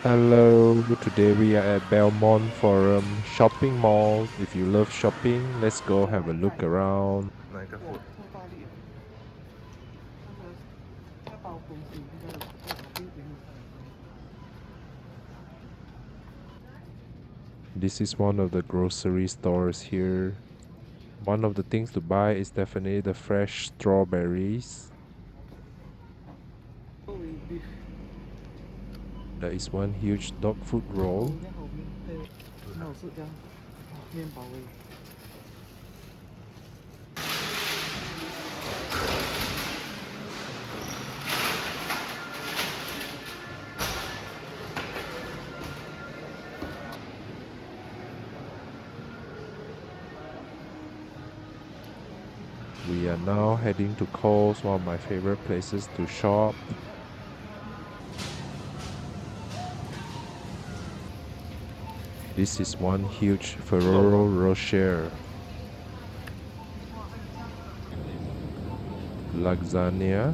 Hello, today we are at Belmont Forum shopping mall. If you love shopping, let's go have a look around. 哪个 food？ This is one of the grocery stores here. One of the things to buy is definitely the fresh strawberries. There is one huge dog food roll. We are now heading to Coles, one of my favorite places to shop. This is one huge Ferrero Rocher. Lasagna.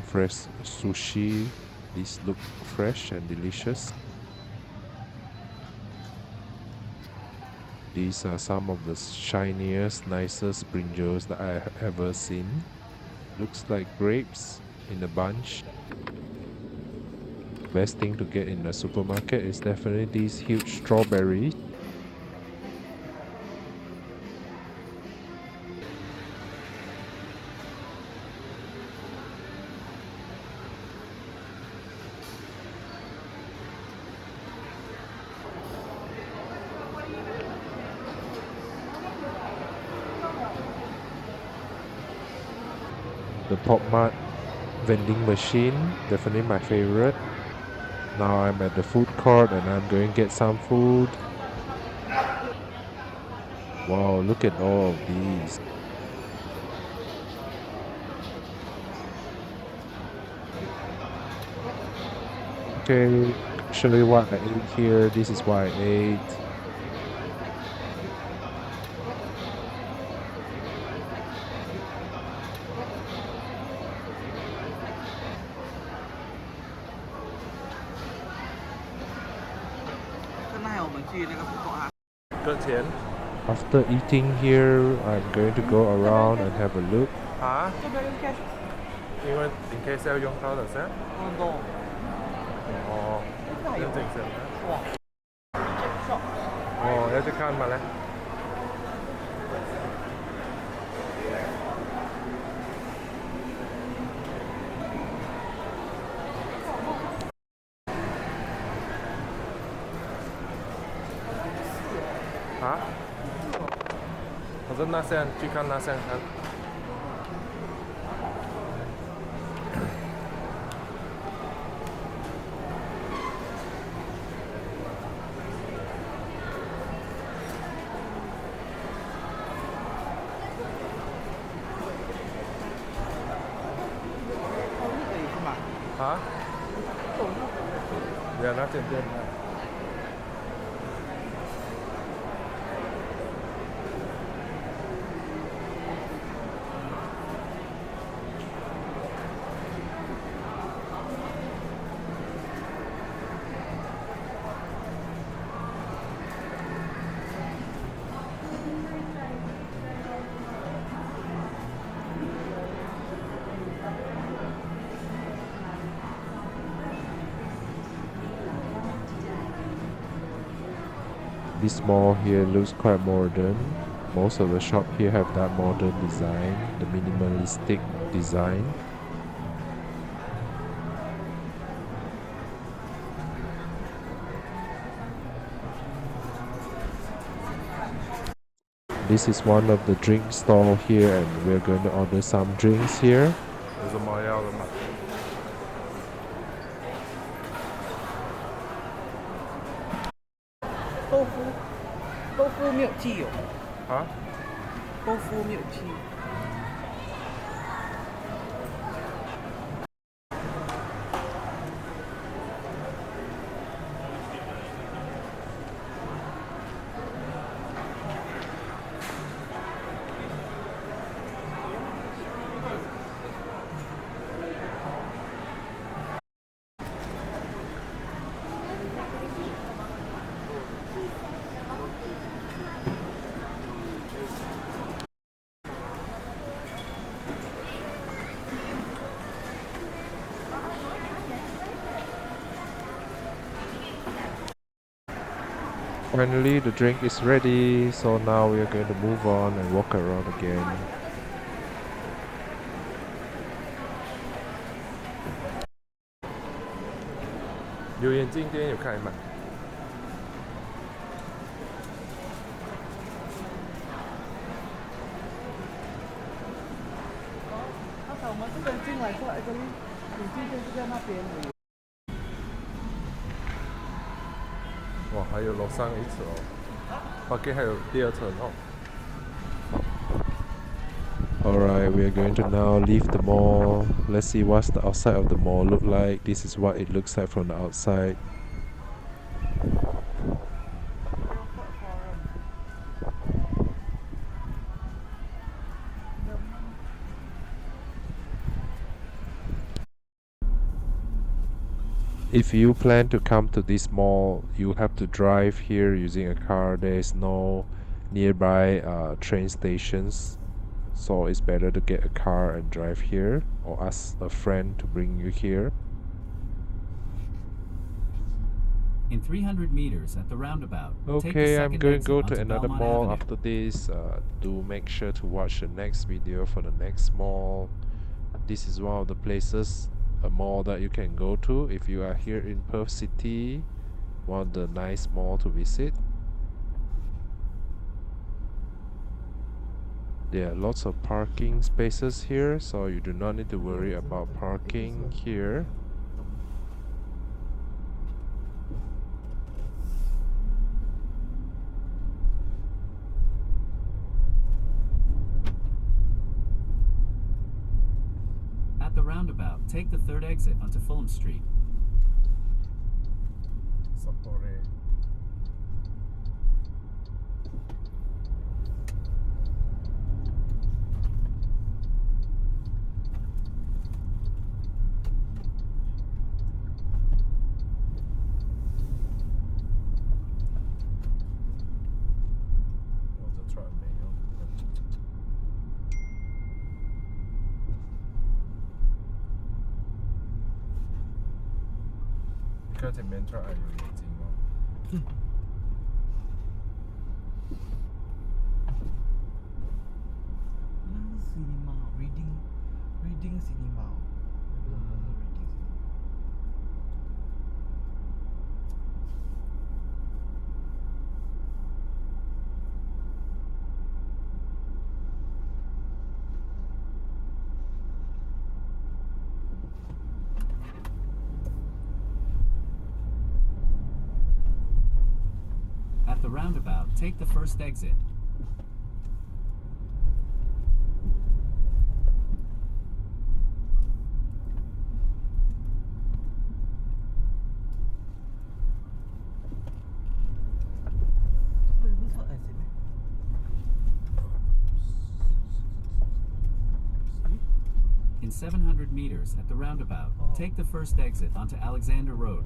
Fresh sushi. These look fresh and delicious. These are some of the shiniest, nicest brinjals that I have ever seen. Looks like grapes in a bunch. Best thing to get in the supermarket is definitely these huge strawberries. The Pop Mart vending machine, definitely my favorite. Now I'm at the food court and I'm going to get some food. Wow, look at all of these. Okay, show you what I ate here. This is what I ate. After eating here, I'm going to go around and have a look. 嚇？因為電 case 有用卡頭先。哦，一隻看嘛咧。好的，那先去看那先看。啊？对啊，那间店。This mall here looks quite modern. Most of the shop here have that modern design, the minimalistic design. This is one of the drink stall here and we're going to order some drinks here. 有什么要的吗？豆腐没有鸡。Finally, the drink is ready, so now we are going to move on and walk around again. Liu 眼镜店有开吗？刚才我们这边进来过来这里，你今天是在那边而已。哇，还有楼上一层哦，旁边还有第二层哦。Alright, we are going to now leave the mall. Let's see what's the outside of the mall look like. This is what it looks like from the outside. If you plan to come to this mall, you have to drive here using a car. There is no nearby train stations, so it's better to get a car and drive here, or ask a friend to bring you here. In 300 meters at the roundabout, take the Okay, I'm second going to exit go to onto another Belmont mall Avenue. after this. Do make sure to watch the next video for the next mall. This is one of the places, a mall that you can go to if you are here in Perth City. One of the nice mall to visit. There are lots of parking spaces here, so you do not need to worry about parking here. At the roundabout, take the third exit onto Fulham Street. Sapore. cinema reading cinema reading At the roundabout, take the first exit. In 700 meters at the roundabout, take the first exit onto Alexander Road.